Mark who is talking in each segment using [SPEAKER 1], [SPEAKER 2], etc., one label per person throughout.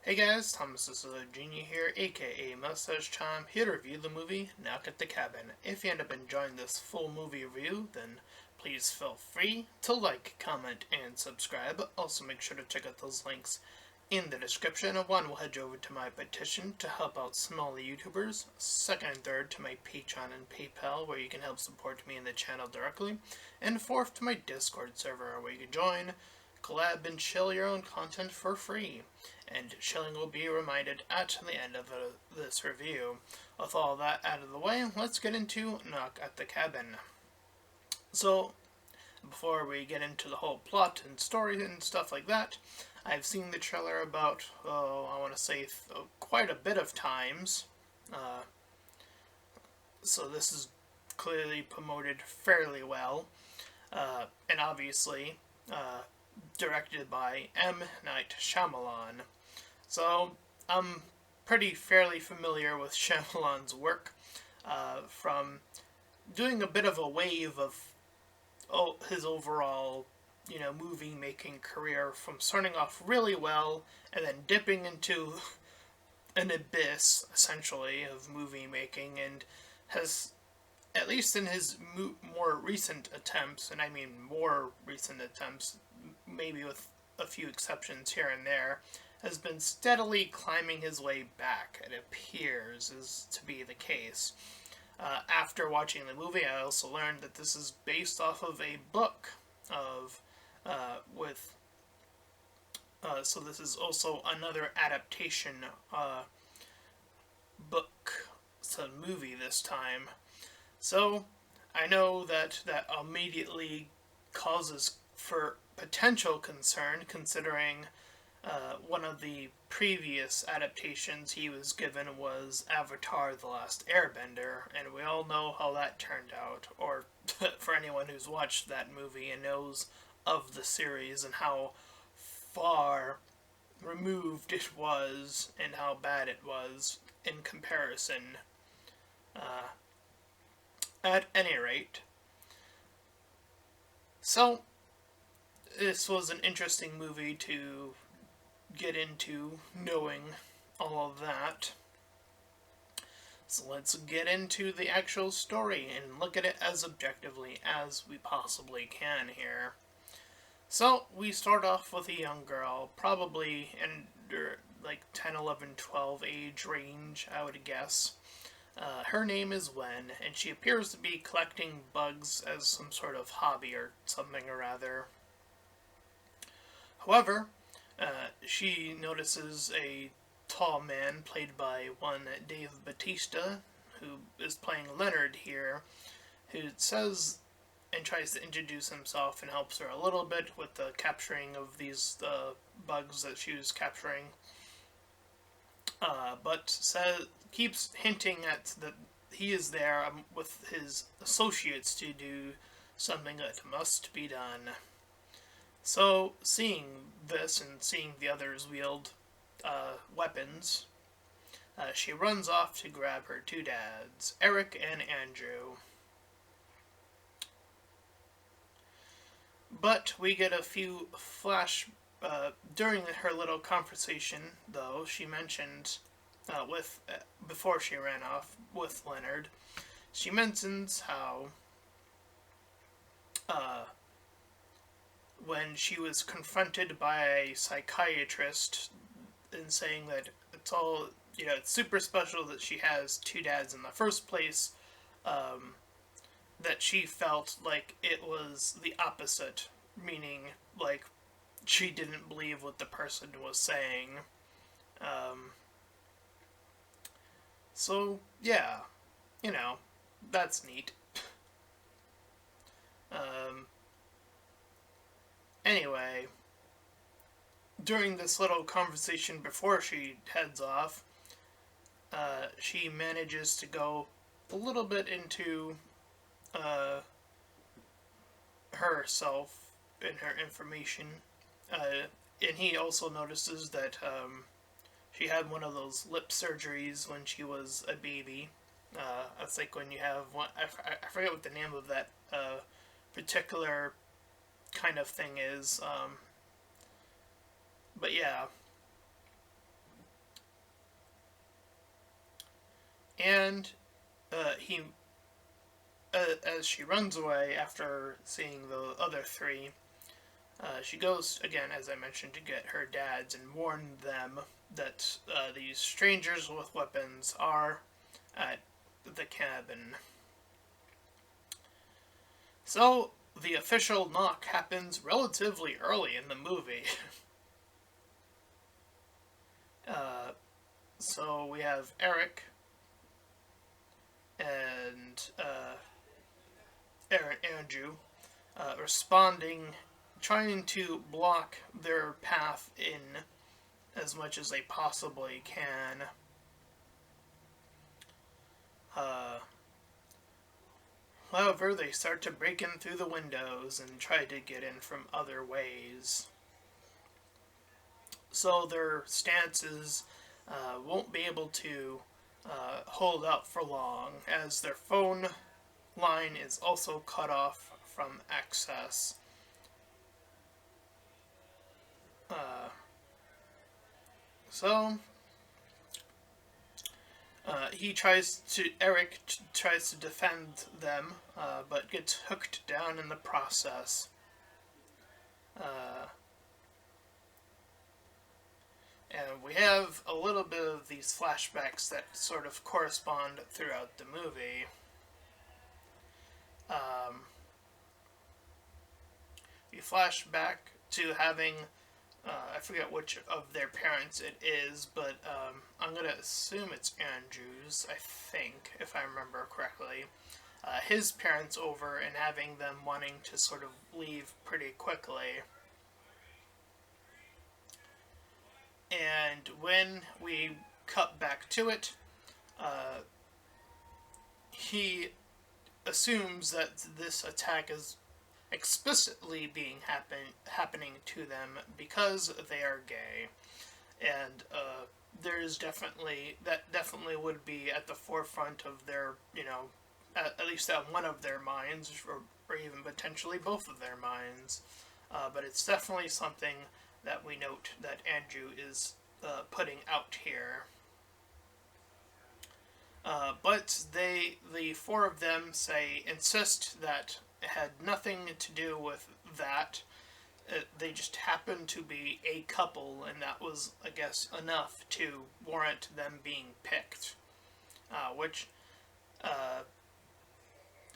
[SPEAKER 1] Hey guys, Thomas the Genie here, aka Mustached Time, here to review the movie Knock at the Cabin. If you end up enjoying this full movie review, then please feel free to like, comment, and subscribe. Also make sure to check out those links in the description. One will head you over to my petition to help out smaller YouTubers. Second and third to my Patreon and PayPal, where you can help support me and the channel directly. And fourth to my Discord server, where you can join, collab, and share your own content for free. And shilling will be reminded at the end of this review. With all that out of the way, let's get into Knock at the Cabin. So, before we get into the whole plot and story and stuff like that, I've seen the trailer about, I want to say quite a bit of times. So this is clearly promoted fairly well. And obviously, directed by M. Night Shyamalan. So, I'm fairly familiar with Shyamalan's work, from doing a bit of a wave of his overall, movie-making career, from starting off really well, and then dipping into an abyss, essentially, of movie-making, and has, at least in his more recent attempts, and I mean more recent attempts, maybe with a few exceptions here and there, has been steadily climbing his way back. It appears is to be the case. After watching the movie, I also learned that this is based off of a book of so this is also another adaptation book. It's a movie this time. So I know that immediately causes for potential concern, considering one of the previous adaptations he was given was Avatar: The Last Airbender, and we all know how that turned out, or for anyone who's watched that movie and knows of the series and how far removed it was and how bad it was in comparison. At any rate, so this was an interesting movie to get into, knowing all of that. So let's get into the actual story and look at it as objectively as we possibly can here. So we start off with a young girl, probably in like 10, 11, 12 age range, I would guess. Her name is Wen, and she appears to be collecting bugs as some sort of hobby or something or other. However, she notices a tall man played by one Dave Bautista, who is playing Leonard here, who says and tries to introduce himself and helps her a little bit with the capturing of these bugs that she was capturing. But keeps hinting at that he is there with his associates to do something that must be done. So, seeing this and seeing the others wield weapons, she runs off to grab her two dads, Eric and Andrew. But we get a few during her little conversation, though, she mentioned before she ran off with Leonard, she mentions how when she was confronted by a psychiatrist and saying that it's all, it's super special that she has two dads in the first place, that she felt like it was the opposite, meaning, like, she didn't believe what the person was saying. So, yeah, that's neat. Anyway, during this little conversation before she heads off, she manages to go a little bit into herself and her information. And he also notices that she had one of those lip surgeries when she was a baby. It's like when you have one, I forget what the name of that particular kind of thing is. But yeah, and he as she runs away after seeing the other three, she goes again, as I mentioned, to get her dads and warn them that these strangers with weapons are at the cabin. So the official knock happens relatively early in the movie. So we have Eric and Andrew responding, trying to block their path in as much as they possibly can. However, they start to break in through the windows and try to get in from other ways. So their stances won't be able to hold up for long, as their phone line is also cut off from access. So Eric tries to defend them, but gets hooked down in the process. And we have a little bit of these flashbacks that sort of correspond throughout the movie. We flash back to having, I forget which of their parents it is, but I'm going to assume it's Andrew's, I think, if I remember correctly. His parents over and having them wanting to sort of leave pretty quickly. And when we cut back to it, he assumes that this attack is explicitly being happening to them because they are gay, and there's definitely would be at the forefront of their, at least at one of their minds, or even potentially both of their minds. But it's definitely something that we note that Andrew is putting out here. But the four of them insist that it had nothing to do with that. They just happened to be a couple, and that was, I guess, enough to warrant them being picked. Which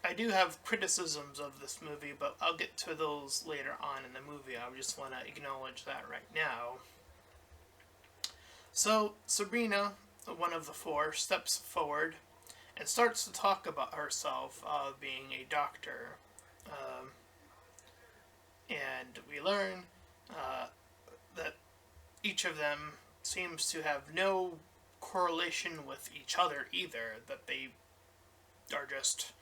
[SPEAKER 1] I do have criticisms of this movie, but I'll get to those later on in the movie. I just want to acknowledge that right now. So Sabrina, one of the four, steps forward and starts to talk about herself being a doctor. And we learn that each of them seems to have no correlation with each other either, that they are just,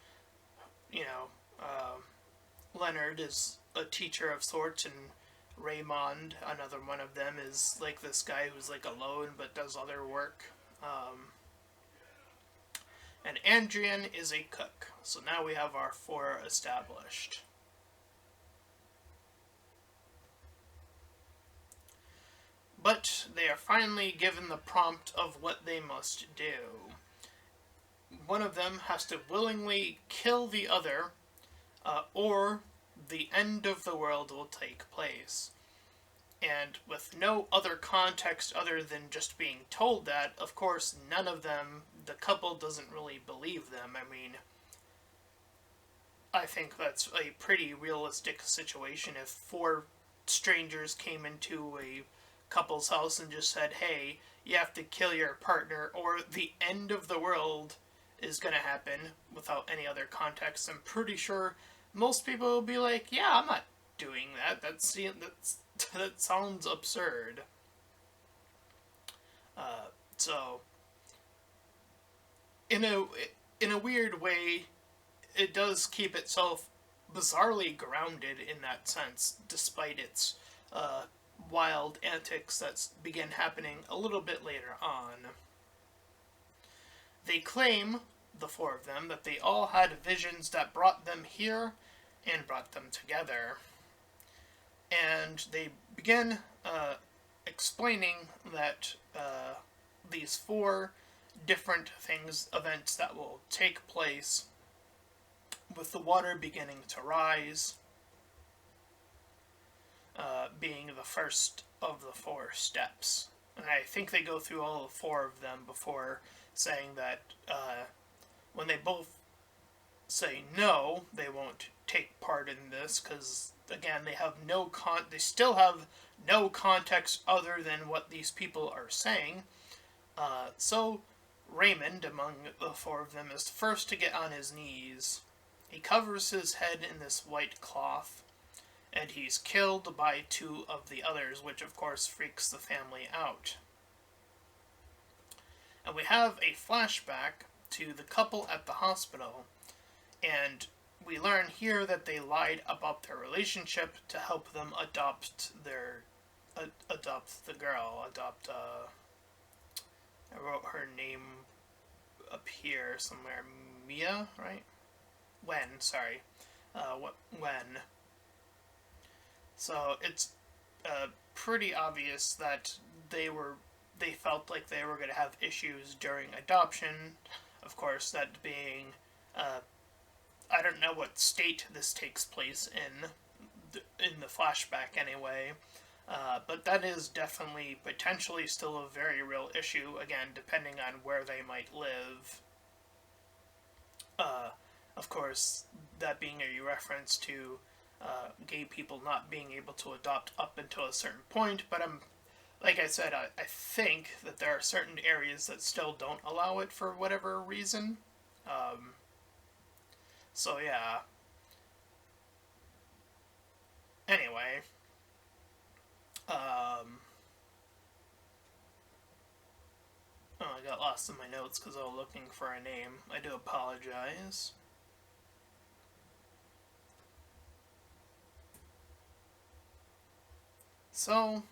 [SPEAKER 1] Leonard is a teacher of sorts, and Raymond, another one of them, is like this guy who's like alone but does other work. And Adrian is a cook. So now we have our four established. But they are finally given the prompt of what they must do. One of them has to willingly kill the other, or the end of the world will take place. And with no other context other than just being told that, of course, none of them, the couple doesn't really believe them. I mean, I think that's a pretty realistic situation. If four strangers came into a couple's house and just said, hey, you have to kill your partner or the end of the world is going to happen without any other context, I'm pretty sure most people will be like, yeah, I'm not doing that. That sounds absurd. So, in a weird way, it does keep itself bizarrely grounded in that sense, despite its wild antics that begin happening a little bit later on. They claim, the four of them, that they all had visions that brought them here and brought them together. And they begin explaining that these four different events that will take place with the water beginning to rise, being the first of the 4 steps. And I think they go through all 4 of them before saying that when they both say no, they won't take part in this, because again, they still have no context other than what these people are saying. So Raymond, among the 4 of them, is the first to get on his knees. He covers his head in this white cloth, and he's killed by 2 of the others, which of course freaks the family out. And we have a flashback to the couple at the hospital, and we learn here that they lied about their relationship to help them adopt the girl. I wrote her name up here somewhere. Mia, right? Sorry. Wen. So it's pretty obvious that they felt like they were going to have issues during adoption. Of course, that being, I don't know what state this takes place in the flashback anyway, but that is definitely potentially still a very real issue, again, depending on where they might live. Of course, that being a reference to gay people not being able to adopt up until a certain point, but like I said, I think that there are certain areas that still don't allow it for whatever reason. So yeah. Anyway. Oh, I got lost in my notes because I was looking for a name. I do apologize. So,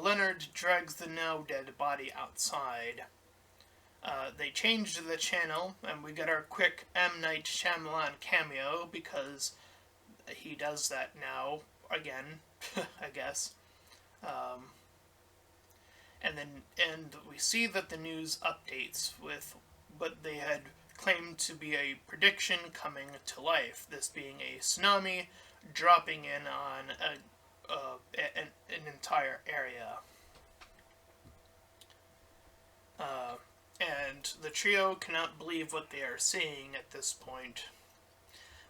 [SPEAKER 1] Leonard drags the now dead body outside. They changed the channel, and we get our quick M. Night Shyamalan cameo, because he does that now, again, I guess. And we see that the news updates with what they had claimed to be a prediction coming to life, this being a tsunami dropping in on an entire area. And the trio cannot believe what they are seeing at this point.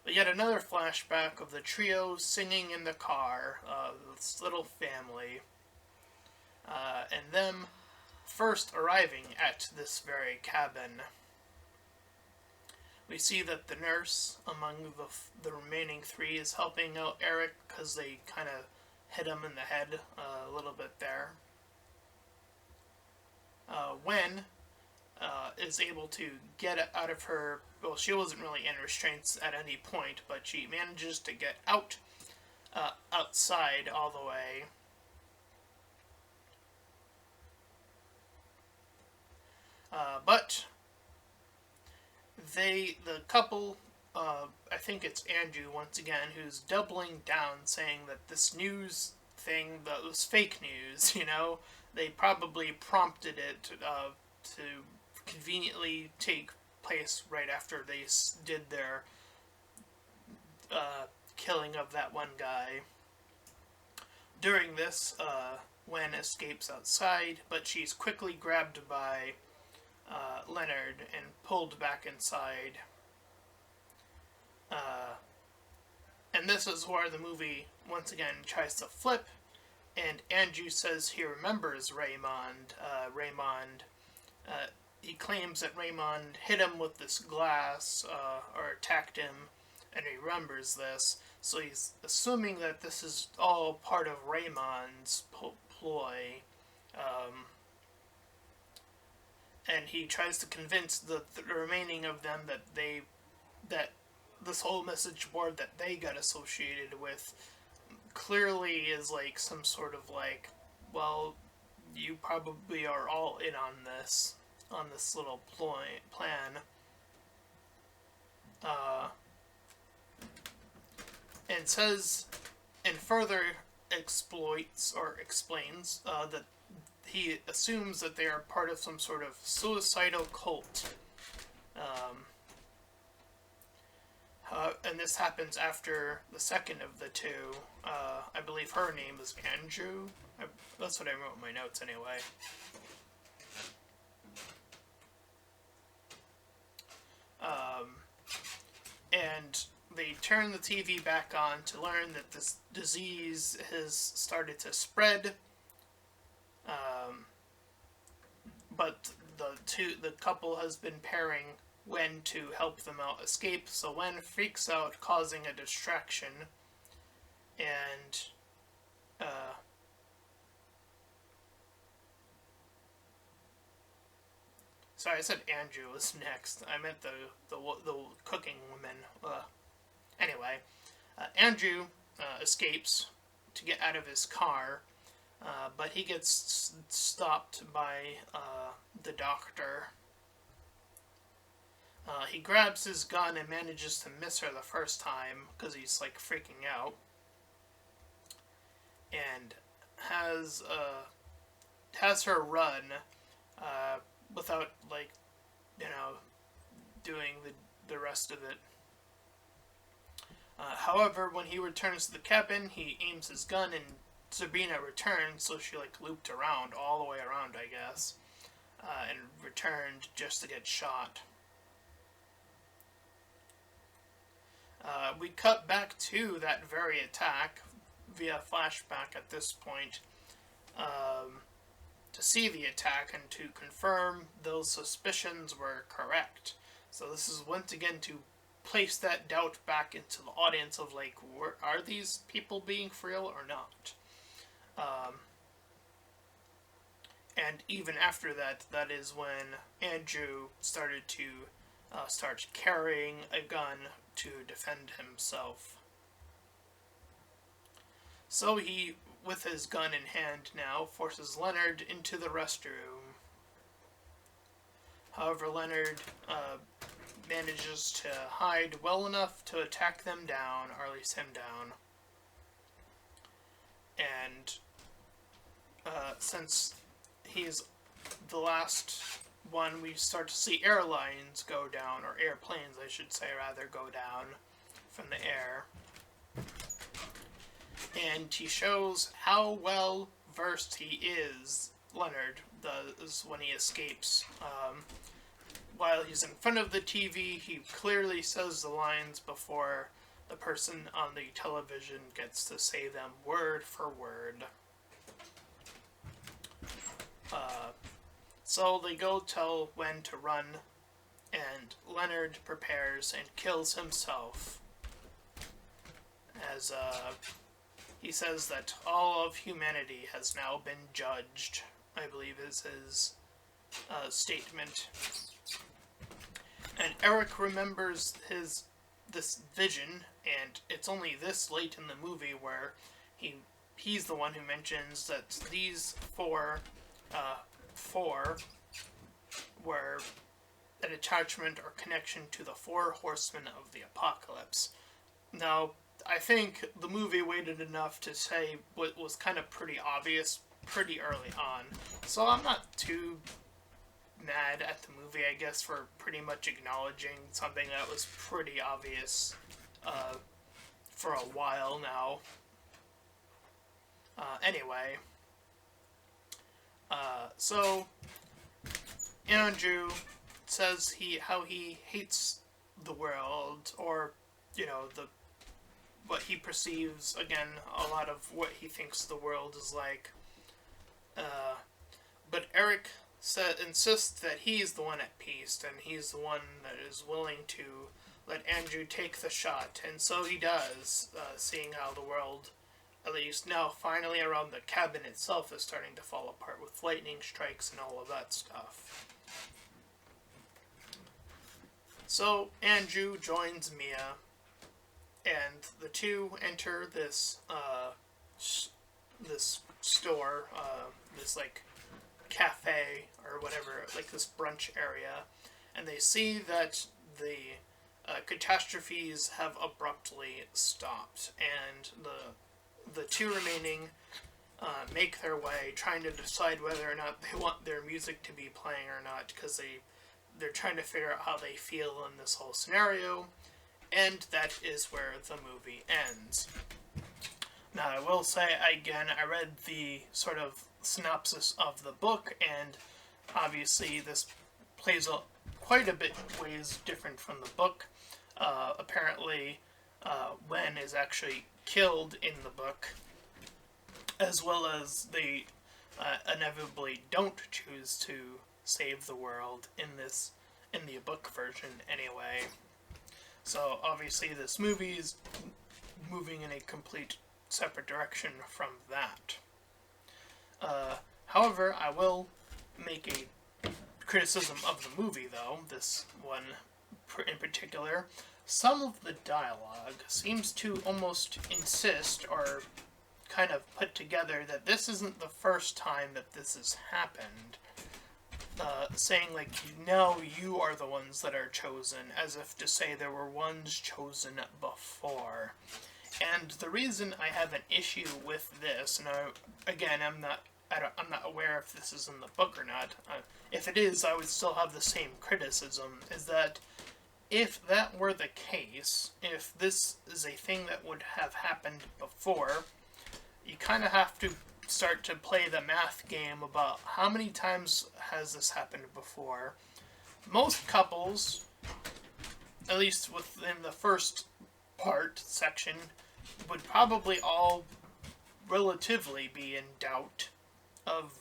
[SPEAKER 1] But yet another flashback of the trio singing in the car, this little family, and them first arriving at this very cabin. We see that the nurse among the remaining 3 is helping out Eric because they kind of hit him in the head a little bit there. Wen is able to get out of her... Well, she wasn't really in restraints at any point, but she manages to get outside all the way. But the couple, I think it's Andrew once again, who's doubling down, saying that this news thing that was fake news, they probably prompted it to conveniently take place right after they did their killing of that one guy. During this, Wen escapes outside, but she's quickly grabbed by Leonard and pulled back inside. And this is where the movie once again tries to flip, and Andrew says he remembers Raymond. He claims that Raymond hit him with this glass, or attacked him, and he remembers this. So he's assuming that this is all part of Raymond's ploy. And he tries to convince the remaining of them that this whole message board that they got associated with clearly is like some sort of like, well, you probably are all in on this little plan. And says, and further exploits or explains that he assumes that they are part of some sort of suicidal cult. And this happens after the second of the two. I believe her name is Andrew. That's what I wrote in my notes anyway. And they turn the TV back on to learn that this disease has started to spread. But the couple has been pairing Wen to help them out escape, so Wen freaks out, causing a distraction, and sorry, I said Andrew was next. I meant the cooking woman. Anyway, Andrew escapes to get out of his car, but he gets stopped by the doctor. He grabs his gun and manages to miss her the first time because he's like freaking out, and has her run without doing the rest of it. However, when he returns to the cabin, he aims his gun and Sabrina returns, so she looped around all the way around, I guess, and returned just to get shot. We cut back to that very attack via flashback at this point to see the attack and to confirm those suspicions were correct. So this is once again to place that doubt back into the audience of are these people being for real or not? And even after that, that is when Andrew started to start carrying a gun to defend himself. So he, with his gun in hand now, forces Leonard into the restroom. However, Leonard manages to hide well enough to attack them down, or at least him down. And since he's the last one, we start to see airlines go down, or airplanes, I should say, rather, go down from the air. And he shows how well versed he is, Leonard does, when he escapes. While he's in front of the TV, he clearly says the lines before the person on the television gets to say them word for word. So they go tell Wen to run, and Leonard prepares and kills himself. As he says that all of humanity has now been judged, I believe is his statement. And Eric remembers this vision, and it's only this late in the movie where he's the one who mentions that these four were an attachment or connection to the four horsemen of the apocalypse. Now, I think the movie waited enough to say what was kind of pretty obvious pretty early on, so I'm not too mad at the movie, I guess, for pretty much acknowledging something that was pretty obvious for a while now. Anyway, so Andrew says how he hates the world, or what he perceives, again, a lot of what he thinks the world is like. But Eric insists that he's the one at peace, and he's the one that is willing to let Andrew take the shot, and so he does, seeing how the world, at least now finally around the cabin itself, is starting to fall apart with lightning strikes and all of that stuff. So Andrew joins Mia, and the two enter this store, this cafe or whatever, this brunch area, and they see that the catastrophes have abruptly stopped, and the two remaining make their way, trying to decide whether or not they want their music to be playing or not, because they're trying to figure out how they feel in this whole scenario, and that is where the movie ends. Now, I will say again, I read the sort of synopsis of the book, and obviously this plays quite a bit ways different from the book. Apparently, Wen is actually killed in the book, as well as they inevitably don't choose to save the world in the book version anyway. So obviously this movie is moving in a complete separate direction from that. However, I will make a criticism of the movie, though, this one in particular. Some of the dialogue seems to almost insist, or kind of put together, that this isn't the first time that this has happened. Saying, like, now you are the ones that are chosen, as if to say there were ones chosen before. And the reason I have an issue with this, and again, I'm not aware if this is in the book or not. If it is, I would still have the same criticism, is that if that were the case, if this is a thing that would have happened before, you kind of have to start to play the math game about how many times has this happened before. Most couples, at least within the first section, would probably all relatively be in doubt of,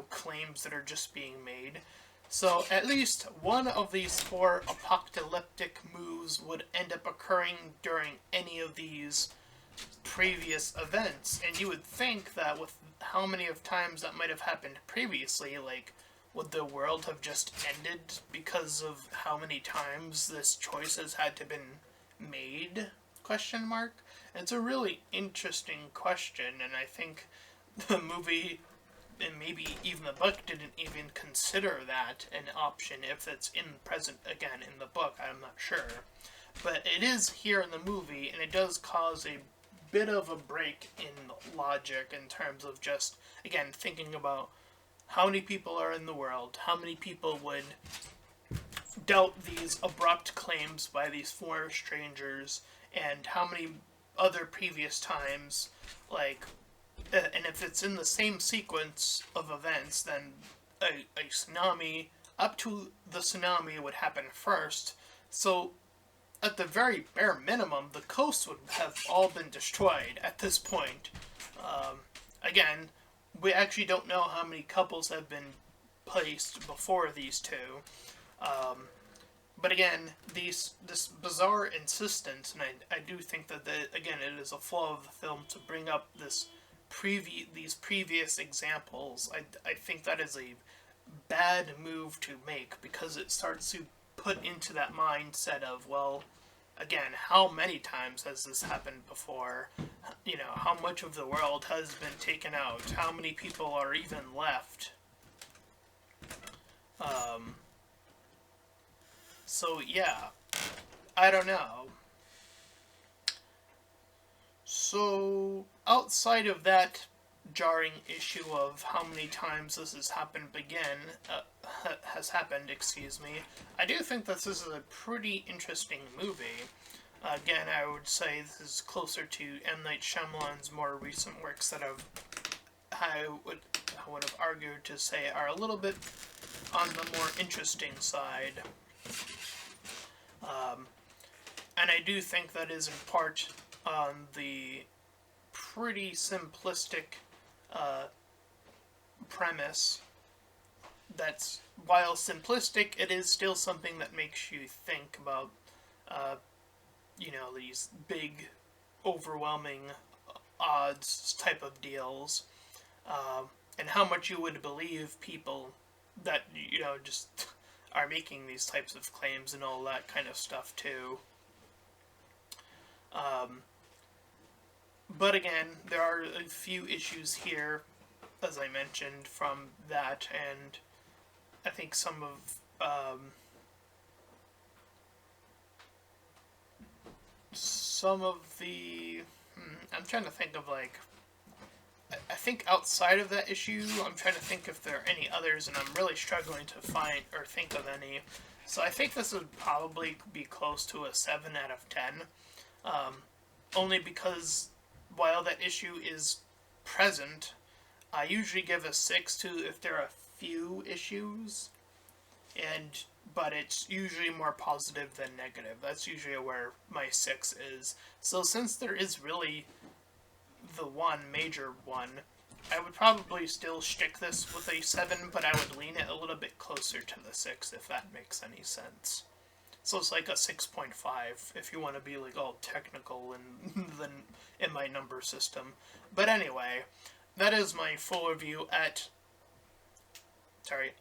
[SPEAKER 1] claims that are just being made. So at least one of these 4 apocalyptic moves would end up occurring during any of these previous events. And you would think that with how many of times that might have happened previously, like, would the world have just ended because of how many times this choice has had to been made? Question mark. It's a really interesting question, and I think the movie, and maybe even the book, didn't even consider that an option if it's present again in the book. I'm not sure. But it is here in the movie, and it does cause a bit of a break in logic in terms of just, again, thinking about how many people are in the world, how many people would doubt these abrupt claims by these 4 strangers, and how many other previous times, like, and if it's in the same sequence of events, then a tsunami, up to the tsunami would happen first. So, at the very bare minimum, the coast would have all been destroyed at this point. Again, we actually don't know how many couples have been placed before these 2. But again, this bizarre insistence, and I do think that, again, it is a flaw of the film to bring up these previous examples. I think that is a bad move to make, because it starts to put into that mindset of, well, again, how many times has this happened before? How much of the world has been taken out? How many people are even left? So, yeah, I don't know. So, outside of that jarring issue of how many times this has happened I do think this is a pretty interesting movie. Again, I would say this is closer to M. Night Shyamalan's more recent works that I would have argued to say are a little bit on the more interesting side. And I do think that is in part on the pretty simplistic premise that's, while simplistic, it is still something that makes you think about, these big, overwhelming odds type of deals, and how much you would believe people that, just are making these types of claims and all that kind of stuff, too. But again, there are a few issues here, as I mentioned, from that, and I think some of the... I'm trying to think of, like, I think outside of that issue, I'm trying to think if there are any others, and I'm really struggling to find or think of any. So I think this would probably be close to a 7 out of 10. Only because while that issue is present, I usually give a 6 to if there are a few issues, and but it's usually more positive than negative. That's usually where my 6 is. So since there is really the one major one, I would probably still stick this with a 7, but I would lean it a little bit closer to the 6 if that makes any sense. So it's like a 6.5 if you want to be like all technical and then in my number system. But anyway, that is my full review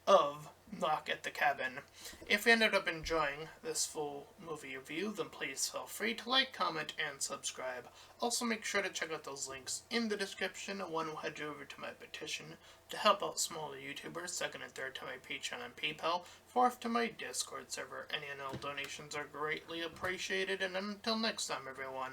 [SPEAKER 1] of Knock at the Cabin. If you ended up enjoying this full movie review, then please feel free to like, comment, and subscribe. Also make sure to check out those links in the description. One will head you over to my petition to help out smaller YouTubers, second and third to my Patreon and PayPal, fourth to my Discord server. Any and all donations are greatly appreciated, and until next time everyone,